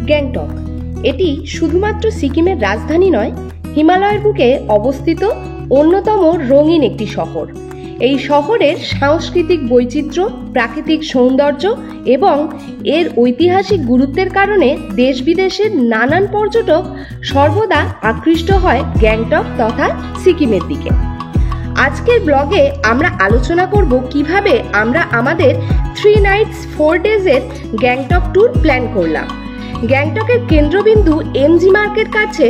গ্যাংটক এটি শুধুমাত্র সিকিমের রাজধানী নয়, হিমালয়ের বুকে অবস্থিত অন্যতম রঙিন একটি শহর। এই শহরের সাংস্কৃতিক বৈচিত্র্য, প্রাকৃতিক সৌন্দর্য এবং এর ঐতিহাসিক গুরুত্বের কারণে দেশ বিদেশের নানান পর্যটক সর্বদা আকৃষ্ট হয় গ্যাংটক তথা সিকিমের দিকে। আজকের ব্লগে আমরা আলোচনা করব কিভাবে আমরা আমাদের 3 nights 4 days-এর গ্যাংটক ট্যুর প্ল্যান করলাম। গ্যাংটকের কেন্দ্রবিন্দু এমজি মার্কেট কাছে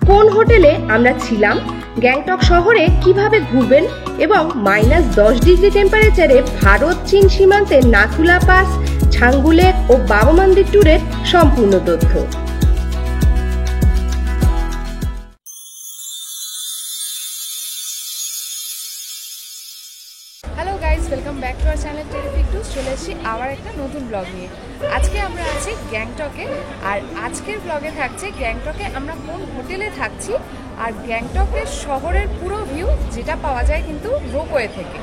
কোন হোটেলে আমরা ছিলাম, গ্যাংটক শহরে কিভাবে ঘুরবেন এবং -10 ডিগ্রি টেম্পারেচারে ভারত চীন সীমান্তে নাথুলা পাস, ছাঙ্গুলেক ও বাবা মন্দির ট্যুরের সম্পূর্ণ তথ্য। Hello guys, welcome back to our channel terrific tours. চলে এসেছি আবার একটা নতুন ব্লগ নিয়ে। আজকে আমরা আছি গ্যাংটকে, আর আজকের ব্লগে থাকছে গ্যাংটকে আমরা কোন হোটেলে থাকছি আর গ্যাংটকের শহরের পুরো ভিউ, যেটা পাওয়া যায় কিন্তু রোপওয়ে থেকে।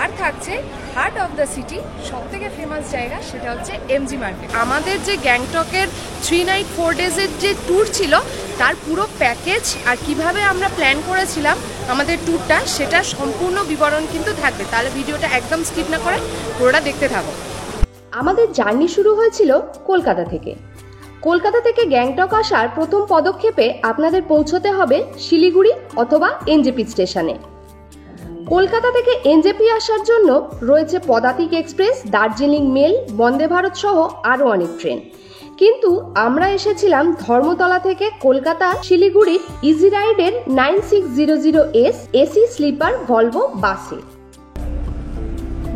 আর থাকছে হার্ট অফ দ্য সিটি, সব থেকে ফেমাস জায়গা, সেটা হচ্ছে এমজি মার্কেট। আমাদের যে গ্যাংটকের 3 night 4 days-এর যে ট্যুর ছিল তার পুরো প্যাকেজ আর কিভাবে আমরা প্ল্যান করেছিলাম আমাদের ট্যুরটা, সেটা সম্পূর্ণ বিবরণ কিন্তু থাকবে। তাহলে ভিডিওটা একদম স্কিপ না করে পুরোটা দেখতে থাকো। আমাদের জার্নি শুরু হয়েছিল কলকাতা থেকে। কলকাতা থেকে গ্যাংটক আসার প্রথম পদক্ষেপে আপনাদের পৌঁছতে হবে শিলিগুড়ি অথবা এনজেপি স্টেশনে। কলকাতা থেকে এনজেপি আসার জন্য রয়েছে পদাতিক এক্সপ্রেস, দার্জিলিং মেল, বন্দে ভারত সহ আরও অনেক ট্রেন। কিন্তু আমরা এসেছিলাম ধর্মতলা থেকে কলকাতা শিলিগুড়ির ইজি রাইডের 9600S এসি স্লিপার ভলভো বাসে।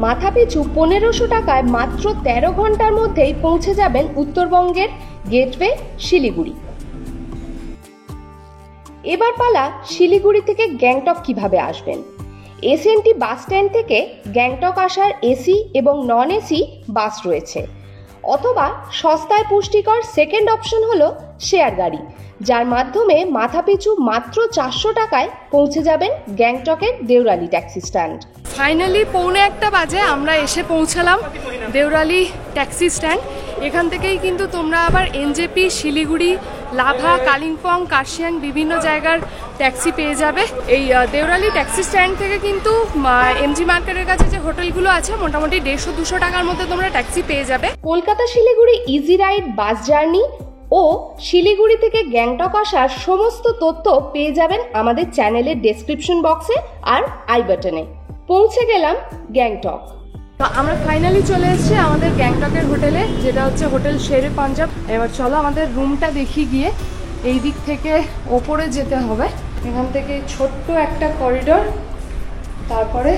মাথাপিছু 1500 টাকায় মাত্র 13 ঘন্টার মধ্যেই পৌঁছে যাবেন উত্তরবঙ্গের গেটওয়ে শিলিগুড়ি। এবার পালা শিলিগুড়ি থেকে গ্যাংটক কিভাবে আসবেন। এসএনটি বাস স্ট্যান্ড থেকে গ্যাংটক আসার এসি এবং নন এসি বাস রয়েছে, অথবা সস্তায় পুষ্টিকর সেকেন্ড অপশন হলো শেয়ার গাড়ি, যার মাধ্যমে মাথাপিছু মাত্র 400 টাকায় পৌঁছে যাবেন গ্যাংটকের দেউরালি ট্যাক্সি স্ট্যান্ড। ফাইনালি 1:45 বাজে আমরা এসে পৌঁছালাম দেউরালি ট্যাক্সি স্ট্যান্ড। এখান থেকেই কিন্তু তোমরা আবার এনজেপি, শিলিগুড়ি, লাভা, কালিম্পং, কার্শিয়াং বিভিন্ন জায়গার ট্যাক্সি পেয়ে যাবে। এই দেউরালি ট্যাক্সি স্ট্যান্ড থেকে কিন্তু এমজি মার্কেটের কাছে যে হোটেলগুলো আছে মোটামুটি 150-200 টাকার মধ্যে তোমরা ট্যাক্সি পেয়ে যাবে। Kolkata Siliguri easy ride bus journey ও শিলিগুড়ি থেকে গ্যাংটক আসার সমস্ত তথ্য পেয়ে যাবেন আমাদের চ্যানেলের ডেসক্রিপশন বক্সে আর আই বাটনে। পৌঁছে গেলাম গ্যাংটক। তো আমরা ফাইনালি চলে এসেছি আমাদের গ্যাংটকের হোটেলে, যেটা হচ্ছে হোটেল শেরে পাঞ্জাব। এবার চলো আমাদের রুমটা দেখি গিয়ে। এই দিক থেকে ওপরে যেতে হবে, এখান থেকে ছোট্ট একটা করিডোর, তারপরে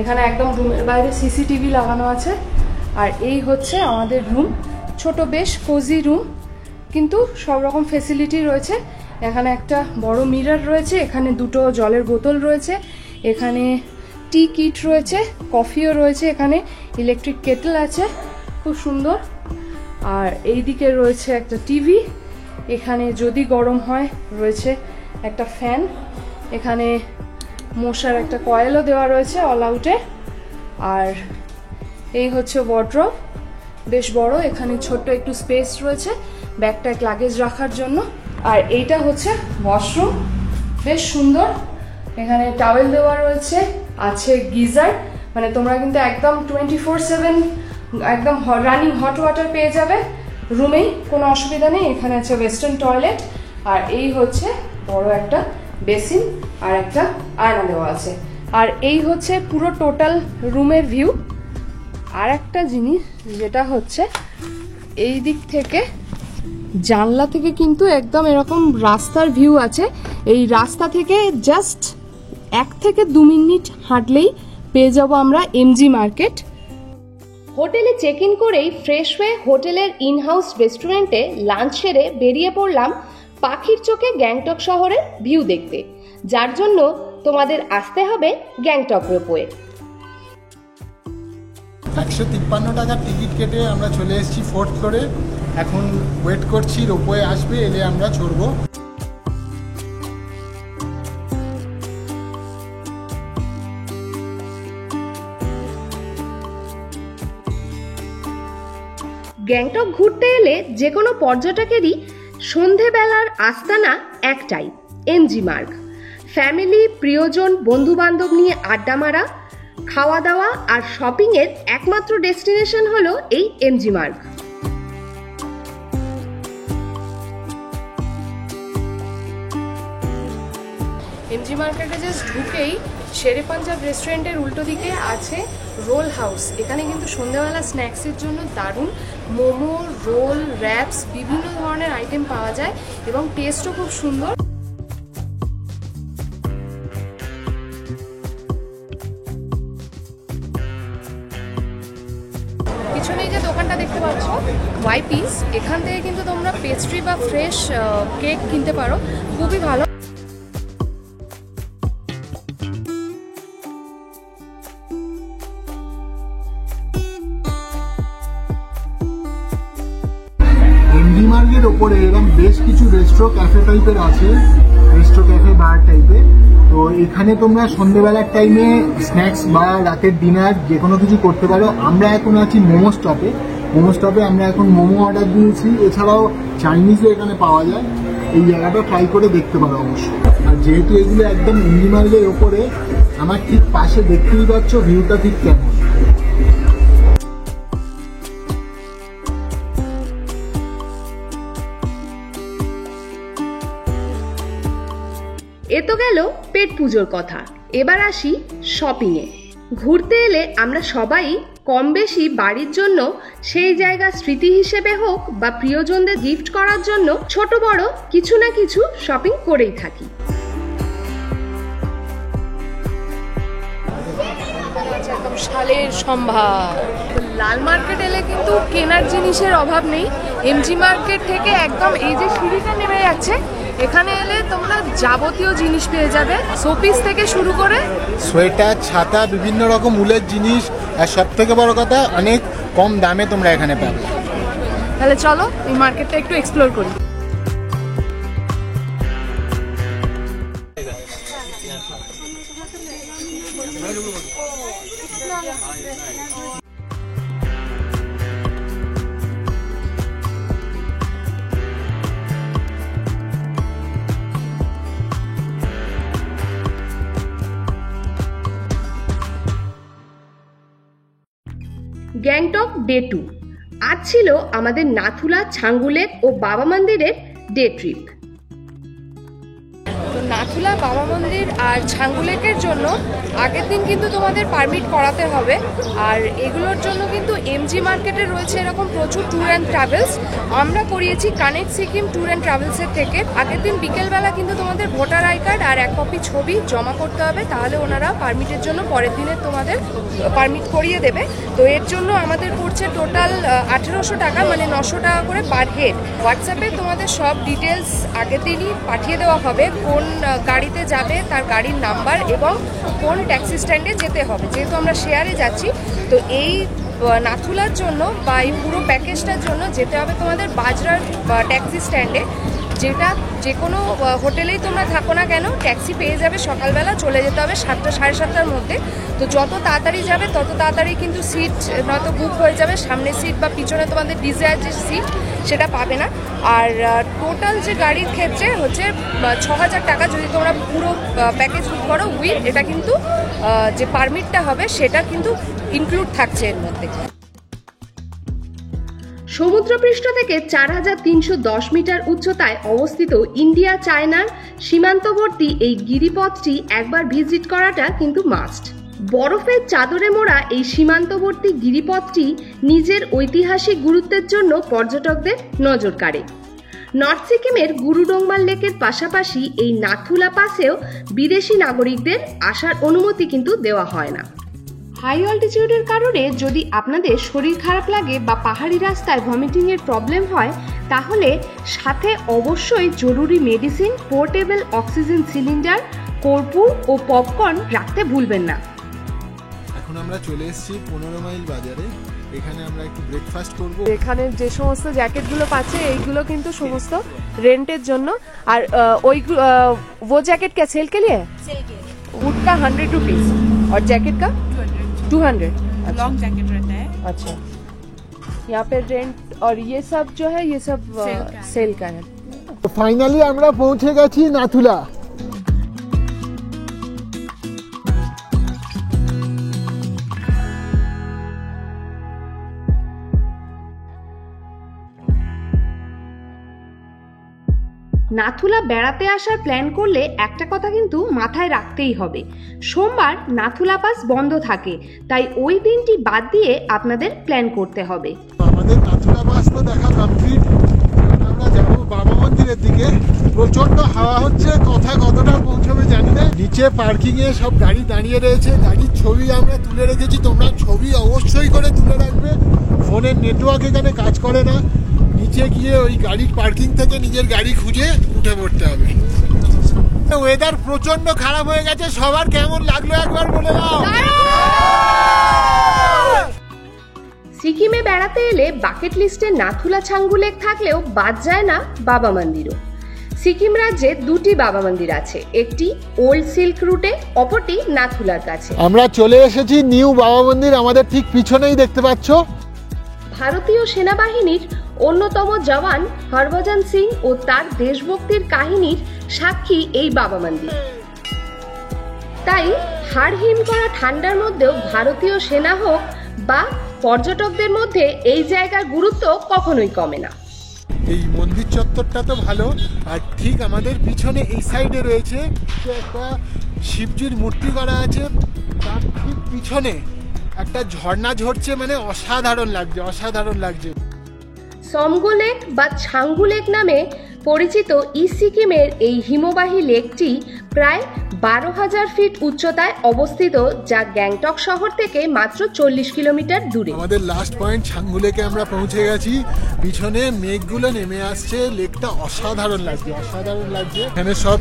এখানে একদম রুমের বাইরে সিসিটিভি লাগানো আছে। আর এই হচ্ছে আমাদের রুম, ছোট বেশ কোজি রুম, কিন্তু সব রকম ফেসিলিটি রয়েছে। এখানে একটা বড় মিরর রয়েছে, এখানে 2টো জলের বোতল রয়েছে, এখানে টি কিট রয়েছে, কফিও রয়েছে, এখানে ইলেকট্রিক কেটল আছে, খুব সুন্দর। আর এই দিকে রয়েছে একটা টিভি, এখানে যদি গরম হয় রয়েছে একটা ফ্যান, এখানে মশার একটা কয়েলও দেওয়া রয়েছে অল আউটে। আর এই হচ্ছে ওয়ার্ড্রব, বেশ বড়, এখানে ছোট্ট একটু স্পেস রয়েছে ব্যাগ ট্যাগ লাগেজ রাখার জন্য। আর এইটা হচ্ছে ওয়াশরুম, বেশ সুন্দর, এখানে টাওয়েল দেওয়া রয়েছে, আছে গিজার, মানে তোমরা কিন্তু একদম 24/7 একদম রানিং হট ওয়াটার পেয়ে যাবে রুমেই, কোনো অসুবিধা নেই। এখানে আছে ওয়েস্টার্ন টয়লেট, আর এই হচ্ছে বড় একটা বেসিন আর একটা আয়না দেওয়া আছে। আর এই হচ্ছে পুরো টোটাল রুমের ভিউ। আর একটা জিনিস যেটা হচ্ছে এই দিক থেকে জানলা থেকে কিন্তু একদম এরকম রাস্তার ভিউ আছে। এই রাস্তা থেকে জাস্ট 1 থেকে 2 মিনিট হাঁটলেই পেয়ে যাব আমরা এমজি মার্কেট। হোটেলে চেক ইন করেই ফ্রেশ হয়ে হোটেলের ইনহাউস রেস্টুরেন্টে লাঞ্চ সেরে বেরিয়ে পড়লাম পাখির চোখে গ্যাংটক শহরের ভিউ দেখতে, যার জন্য তোমাদের আসতে হবে গ্যাংটক রোপওয়ে। 153 টাকার টিকিট কেটে আমরা চলে এসেছি 4th ফ্লোরে। এখন ওয়েট করছি রোপওয়ে আসবে, এলে আমরা চড়বো। গ্যাংটক ঘুরতে এলে যে কোনো পর্যটকেরই সন্ধেবেলার আস্তানা একটাই, এমজি মার্গ। ফ্যামিলি, প্রিয়জন, বন্ধুবান্ধব নিয়ে আড্ডা মারা, খাওয়া দাওয়া আর শপিংয়ের একমাত্র ডেস্টিনেশন হলো এই এমজি মার্গ। এমজি মার্কেটে জাস্ট ঢুকেই শেরে পাঞ্জাব রেস্টুরেন্টের উল্টো দিকে আছে রোল হাউস। এখানে কিন্তু সন্ধ্যাবেলা স্ন্যাক্সের জন্য দারুণ মোমো, রোল, র্যাপস বিভিন্ন ধরনের আইটেম পাওয়া যায় এবং টেস্টও খুব সুন্দর। পিছনে যে দোকানটা দেখতে পাচ্ছ ওয়াইপিস, এখান থেকে কিন্তু তোমরা পেস্ট্রি বা ফ্রেশ কেক কিনতে পারো, খুবই ভালো। এমজি মার্গের ওপরে এরকম বেশ কিছু রেস্ট্রো ক্যাফে টাইপের আছে, রেস্ট্রো ক্যাফে বার টাইপের। তো এখানে তোমরা সন্ধ্যেবেলার টাইমে স্ন্যাক্স বা রাতের ডিনার যে কোনো কিছু করতে পারো। আমরা এখন আছি মোমো স্টপে। মোমো স্টপে আমরা এখন মোমো অর্ডার দিয়েছি, এছাড়াও চাইনিজও এখানে পাওয়া যায়। এই জায়গাটা ট্রাই করে দেখতে পারো অবশ্যই। আর যেহেতু এগুলো একদম এমজি মার্গের ওপরে, আমার ঠিক পাশে দেখতেই পাচ্ছ ভিউটা ঠিক কেমন। এ তো গেল পেট পুজোর কথা, এবার আসি শপিংয়ে। ঘুরতে এলে আমরা সবাই কম বেশি বাড়ির জন্য, সেই জায়গা স্মৃতি হিসেবে হোক বা প্রিয়জনদের গিফট করার জন্য ছোট বড় কিছু না কিছু শপিং করেই থাকি। একদম শালের সম্ভার। লাল মার্কেট এলে কিন্তু কেনার জিনিসের অভাব নেই। এমজি মার্কেট থেকে একদম এই যে সিঁড়িটা নেমে যাচ্ছে, এখানে এলে তোমরা যাবতীয় জিনিস পেয়ে যাবে, শোপিস থেকে শুরু করে সোয়েটার, ছাতা, বিভিন্ন রকম উলের জিনিস, আর সব থেকে বড় কথা অনেক কম দামে তোমরা এখানে পাবে। তাহলে চলো এই মার্কেটটা একটু এক্সপ্লোর করি। গ্যাংটক ডে 2। আজ ছিল আমাদের নাথুলা, ছাঙ্গু লেক ও বাবা মন্দিরের ডে ট্রিপ। তো নাথুলা, বাবা মন্দির আর ছাঙ্গু লেকের জন্য আগের দিন কিন্তু তোমাদের পারমিট করাতে হবে। আর এগুলোর জন্য কিন্তু এমজি মার্কেটে রয়েছে এরকম প্রচুর ট্যুর অ্যান্ড ট্রাভেলস। আমরা করিয়েছি কানেক্ট সিকিম ট্যুর অ্যান্ড ট্রাভেলসের থেকে। আগের দিন বিকেলবেলা কিন্তু তোমাদের ভোটার আই কার্ড আর 1 কপি ছবি জমা করতে হবে, তাহলে ওনারা পারমিটের জন্য পরের দিনে তোমাদের পারমিট করিয়ে দেবে। তো এর জন্য আমাদের পড়ছে টোটাল 1800 টাকা, মানে 900 টাকা করে পার হেড। হোয়াটসঅ্যাপে তোমাদের সব ডিটেলস আগের দিনই পাঠিয়ে দেওয়া হবে, কোন গাড়িতে যাবে, তার গাড়ির নাম্বার এবং কোন ট্যাক্সি স্ট্যান্ডে যেতে হবে। যেহেতু আমরা শেয়ারে যাচ্ছি, তো এই নাথুলার জন্য বা এই পুরো প্যাকেজটার জন্য যেতে হবে তোমাদের বাজরার ট্যাক্সি স্ট্যান্ডে, যেটা যে কোনো হোটেলেই তোমরা থাকো না কেন ট্যাক্সি পেয়ে যাবে। সকালবেলা চলে যেতে হবে 7টা সাড়ে 7টার মধ্যে। তো যত তাড়াতাড়ি যাবে তত তাড়াতাড়ি কিন্তু সিট নয়তো বুক হয়ে যাবে, সামনের সিট বা পিছনে তোমাদের ডিজায়ার যে সিট সেটা পাবে না। আর টোটাল যে গাড়ির ক্ষেত্রে হচ্ছে 6000 টাকা যদি তোমরা পুরো প্যাকেজ বুক করো উইথ, এটা কিন্তু যে পারমিটটা হবে সেটা কিন্তু ইনক্লুড থাকছে এর মধ্যে। সমুদ্রপৃষ্ঠ থেকে 4310 মিটার উচ্চতায় অবস্থিত ইন্ডিয়া চায়নার সীমান্তবর্তী এই গিরিপথটি একবার ভিজিট করাটা কিন্তু মাস্ট। বরফের চাদরে মোড়া এই সীমান্তবর্তী গিরিপথটি নিজের ঐতিহাসিক গুরুত্বের জন্য পর্যটকদের নজর কাড়ে। নর্থ সিকিমের গুরুডোংমাল লেকের পাশাপাশি এই নাথুলা পাসেও বিদেশি নাগরিকদের আসার অনুমতি কিন্তু দেওয়া হয় না। হাই অল্টিটিউডের কারণে যদি আপনাদের শরীর খারাপ লাগে বা পাহাড়ি রাস্তায় ভমিটিংয়ের প্রবলেম হয়, তাহলে সাথে অবশ্যই জরুরি মেডিসিন, পোর্টেবল অক্সিজেন সিলিন্ডার, কর্পূর ও পপকর্ন রাখতে ভুলবেন না। এখন আমরা চলে এসেছি 15 মাইল বাজারে। এখানে আমরা একটু ব্রেকফাস্ট করব। এখানে যে সমস্ত জ্যাকেটগুলো পাচ্ছে এইগুলো কিন্তু সমস্ত রেন্টের জন্য। আর ওই वो जैकेट क्या सेल के लिए? सेल के वुड का 100 रुपीज और जैकेट का 200। लॉन्ग जैकेट रहता है। अच्छा, यहाँ पे रेंट और ये सब जो है ये सब सेल का है। ফাইনালি আমরা পৌঁছে গেছি নাথুলা। নাথুলা বেড়াতে আসার প্ল্যান করলে একটা কথা কিন্তু মাথায় রাখতেই হবে, সোমবার নাথুলা পাস বন্ধ থাকে, তাই ওই দিনটি বাদ দিয়ে আপনাদের প্ল্যান করতে হবে। আমাদের নাথুলা পাস তো দেখা কমপ্লিট, আমরা যাব বাবা মন্দিরের দিকে। প্রচন্ড হাওয়া হচ্ছে, কথা কতটা পৌঁছবে জানি না। নিচে পার্কিং এ সব গাড়ি দাঁড়িয়ে রয়েছে, গাড়ির ছবি আমরা তুলে রেখেছি, তোমরা ছবি অবশ্যই করে তুলে রাখবে। ফোনের নেটওয়ার্ক এখানে কাজ করে না, নিচে গিয়ে ওই গাড়ির পার্কিং থেকে নিজের গাড়ি খুঁজে উঠে পড়তে হবে। ওয়েদার প্রচন্ড খারাপ হয়ে গেছে, সবার কেমন লাগলো একবার বলে দাও। সিকিমে বেড়াতে এলে বাকেট লিস্টে নাথুলা ছাঙ্গু লেক থাকলেও বাদ যায় না বাবা মন্দিরও। সিকিম রাজ্যে দুটি বাবা মন্দির আছে, একটি ওল্ড সিল্ক রুটে, অপরটি নাথুলার কাছে। আমরা চলে এসেছি নিউ বাবা মন্দির, আমাদের ঠিক পিছনেই দেখতে পাচ্ছ। ভারতীয় সেনাবাহিনীর অন্যতম জওয়ান হরভজন সিং ও তার দেশভক্তির কাহিনীর সাক্ষী এই বাবা মন্দির। তাই হাড় হিম করা ঠান্ডার মধ্যেও ভারতীয় সেনা হোক বা পর্যটকদের মধ্যে এই জায়গার গুরুত্ব কখনোই কমে না। এই মন্দির চত্বরটা তো ভালো, আর ঠিক আমাদের পিছনে এই সাইডে রয়েছে একটা শিবজির মূর্তি করা আছে, তার ঠিক পিছনে একটা ঝর্ণা ঝরছে, মানে অসাধারণ লাগছে, অসাধারণ লাগছে। সমগো লেক বা ছাঙ্গু লেক নামে পরিচিত ইস্ট সিকিমের এই হিমবাহী লেকটি প্রায় 12,000 ফিট উচ্চতায় অবস্থিত, যা গ্যাংটক শহর থেকে মাত্র 40 কিলোমিটার দূরে। আমাদের লাস্ট পয়েন্ট ছাঙ্গু লেকে আমরা পৌঁছে গেছি, পিছনে মেঘগুলো নেমে আসছে, লেকটা অসাধারণ লাগছে, অসাধারণ লাগছে। এখানে সব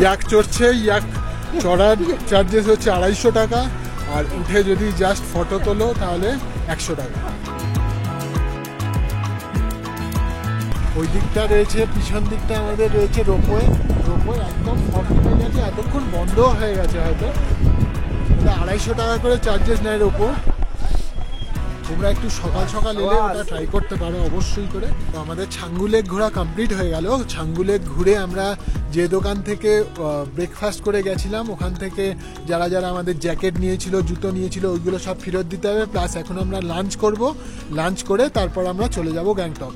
ইয়াক চড়ছে, ইয়াক চড়ার চার্জেস হচ্ছে 250 টাকা, আর উঠে যদি জাস্ট ফটো তোলো তাহলে 100 টাকা। ওই দিকটা রয়েছে, পিছন দিকটা আমাদের রয়েছে রোপওয়ে। রোপওয়ে একদম ফর্টি হয়ে গেছে, এতক্ষণ বন্ধ হয়ে গেছে হয়তো। 250 টাকা করে চার্জেস নেয় রোপওয়ে। তোমরা একটু সকাল সকাল এলে ওটা ট্রাই করতে পারো অবশ্যই করে। তো আমাদের ছাঙ্গু লেক ঘোরা কমপ্লিট হয়ে গেল। ছাঙ্গু লেক ঘুরে আমরা যে দোকান থেকে ব্রেকফাস্ট করে গেছিলাম, ওখান থেকে যারা যারা আমাদের জ্যাকেট নিয়েছিল, জুতো নিয়েছিল, ওইগুলো সব ফেরত দিতে হবে। প্লাস এখন আমরা লাঞ্চ করব, লাঞ্চ করে তারপর আমরা চলে যাব গ্যাংটক।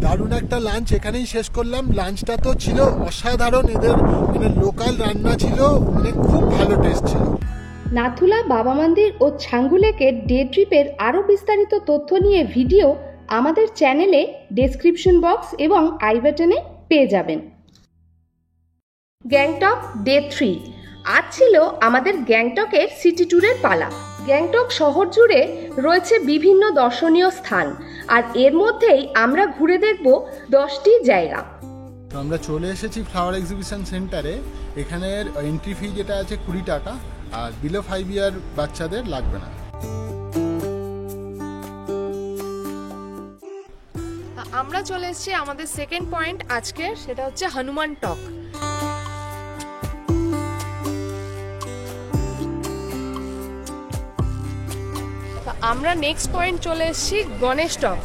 দারুণ একটা লাঞ্চ এখানেই শেষ করলাম। লাঞ্চটা তো ছিল অসাধারণ, এদের মানে লোকাল রান্না ছিল, মানে খুব ভালো টেস্ট ছিল। নাথুলা বাবা মন্দির ও ছাঙ্গু লেকের ডে ট্রিপের আরও বিস্তারিত তথ্য নিয়ে ভিডিও আমাদের চ্যানেলে ডেসক্রিপশন বক্স এবং আই বাটনে পেয়ে যাবেন। গ্যাংটক ডে 3 আজ ছিল আমাদের গ্যাংটকের সিটি ট্যুরের পালা। গ্যাংটক শহর জুড়ে রয়েছে বিভিন্ন দর্শনীয় স্থান, আর এর মধ্যেই আমরা ঘুরে দেখব 10টি জায়গা। তো আমরা চলে এসেছি ফ্লাওয়ার এক্সিবিশন সেন্টারে। এখানের এন্ট্রি ফি যেটা আছে 20 টাকা, আর বিলো 5 ইয়ার বাচ্চাদের লাগবে না। আমরা চলে এসেছি আমাদের সেকেন্ড পয়েন্ট আজকে, সেটা হচ্ছে হনুমান টক। আমরা নেক্সট পয়েন্ট চলে এসেছি গণেশ টক,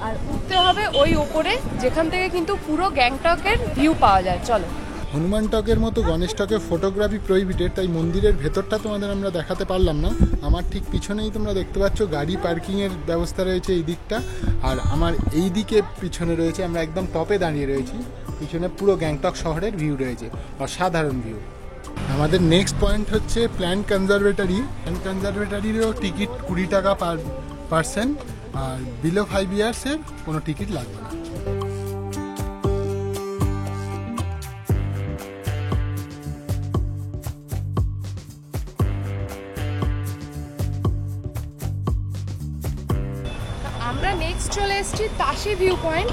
আর উঠতে হবে ওই উপরে, যেখান থেকে কিন্তু পুরো গ্যাংটকের ভিউ পাওয়া যায়। চলো। হনুমান টকের মতো গণেশ টকে ফটোগ্রাফি প্রহিবিটেড, তাই মন্দিরের ভেতরটা তোমাদের আমরা দেখাতে পারলাম না। আমার ঠিক পিছনেই তোমরা দেখতে পাচ্ছ গাড়ি পার্কিংয়ের ব্যবস্থা রয়েছে এই দিকটা, আর আমার এই দিকে পিছনে রয়েছে, আমরা একদম টপে দাঁড়িয়ে রয়েছি, পিছনে পুরো গ্যাংটক শহরের ভিউ রয়েছে, অসাধারণ ভিউ। আমাদের নেক্সট পয়েন্ট হচ্ছে প্ল্যান্ট কনজারভেটরি। প্ল্যান্ট কনজারভেটরিরও টিকিট 20 টাকা পার পার্সন, আর বিলো 5 ইয়ার্সের কোনো টিকিট লাগবে না। আমরা নেক্সট চলে এসেছি তাশি ভিউ পয়েন্ট।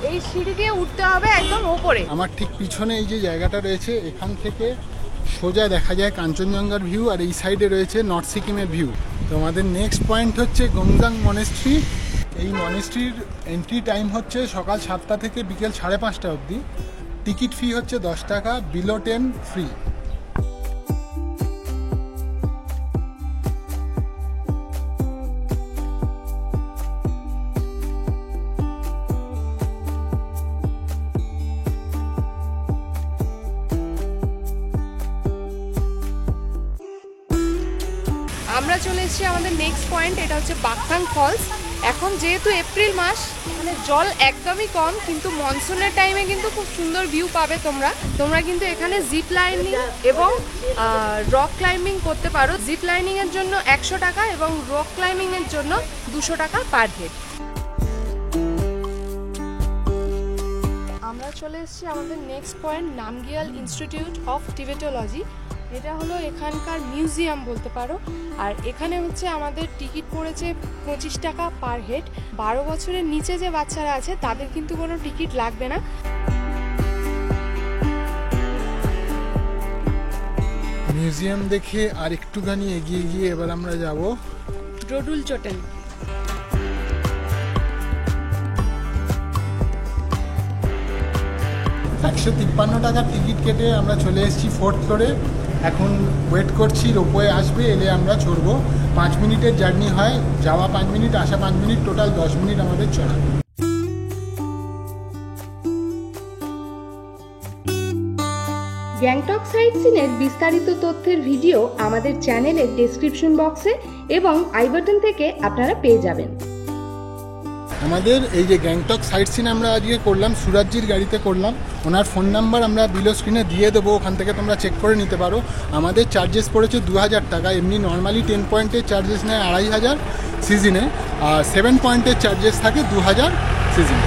এই সিঁড়ি দিয়ে উঠতে হবে একদম উপরে। আমার ঠিক পিছনে এই যে জায়গাটা রয়েছে, এখান থেকে সোজা দেখা যায় কাঞ্চনজঙ্ঘার ভিউ, আর এই সাইডে রয়েছে নর্থ সিকিমের ভিউ। তো আমাদের নেক্সট পয়েন্ট হচ্ছে গংজাং মনেস্ট্রি। এই মনেস্ট্রির এন্ট্রি টাইম হচ্ছে সকাল 7টা থেকে বিকেল 5:30 অবধি। টিকিট ফি হচ্ছে 10 টাকা, বিলো 10 ফ্রি। এসেছি আমাদের নেক্সট পয়েন্ট, এটা হচ্ছে বাকথাং ফলস। এখন যেহেতু এপ্রিল মাস, মানে জল একদমই কম, কিন্তু মনসুনের টাইমে কিন্তু খুব সুন্দর ভিউ পাবে তোমরা কিন্তু এখানে জিপ লাইনিং এবং রক ক্লাইম্বিং করতে পারো। জিপ লাইনিংয়ের জন্য 100 টাকা এবং রক ক্লাইম্বিংয়ের জন্য 200 টাকা পার হেড। আমরা চলে এসেছি আমাদের next point, Namgyal institute of Tibetology. এটা হলো এখানকার মিউজিয়াম বলতে পারো। আর এখানে হচ্ছে আমাদের টিকিট পড়েছে 25 টাকা পার হেড। 12 বছরের নিচে যে বাচ্চারা আছে তাদের কিন্তু কোনো টিকিট লাগবে না। মিউজিয়াম দেখে আর একটুখানি এগিয়ে গিয়ে এবার আমরা যাব ডোডুল চটেন। 153 টাকার টিকিট কেটে আমরা চলে এসেছি 4th ফ্লোরে। এখন ওয়েট করছি, রোপওয়ে আসবে, এলে আমরা চড়বো। 5 মিনিটের জার্নি হয়, যাওয়া 5 মিনিট, আসা 5 মিনিট, টোটাল 10 মিনিট আমাদের চড়া। গ্যাংটক সাইট সিনের বিস্তারিত তথ্যের ভিডিও আমাদের চ্যানেলের ডেসক্রিপশন বক্সে এবং আই বাটন থেকে আপনারা পেয়ে যাবেন। আমাদের এই যে গ্যাংটক সাইট সিন আমরা আজকে করলাম, সুরাজজির গাড়িতে করলাম। ওনার ফোন নাম্বার আমরা বিলো স্ক্রিনে দিয়ে দেবো, ওখান থেকে তোমরা চেক করে নিতে পারো। আমাদের চার্জেস পড়েছে 2000 টাকা। এমনি নর্মালি 10 পয়েন্টের চার্জেস নেয় 2500 সিজনে, আর 7 পয়েন্টের চার্জেস থাকে 2000 সিজনে।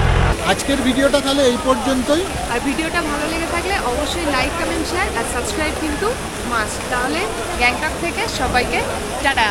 আজকের ভিডিওটা তাহলে এই পর্যন্তই। আর ভিডিওটা ভালো লেগে থাকলে অবশ্যই লাইক, কমেন্ট, শেয়ার আর সাবস্ক্রাইব কিন্তু মাস্ট। তাহলে গ্যাংটক থেকে সবাইকে টাটা।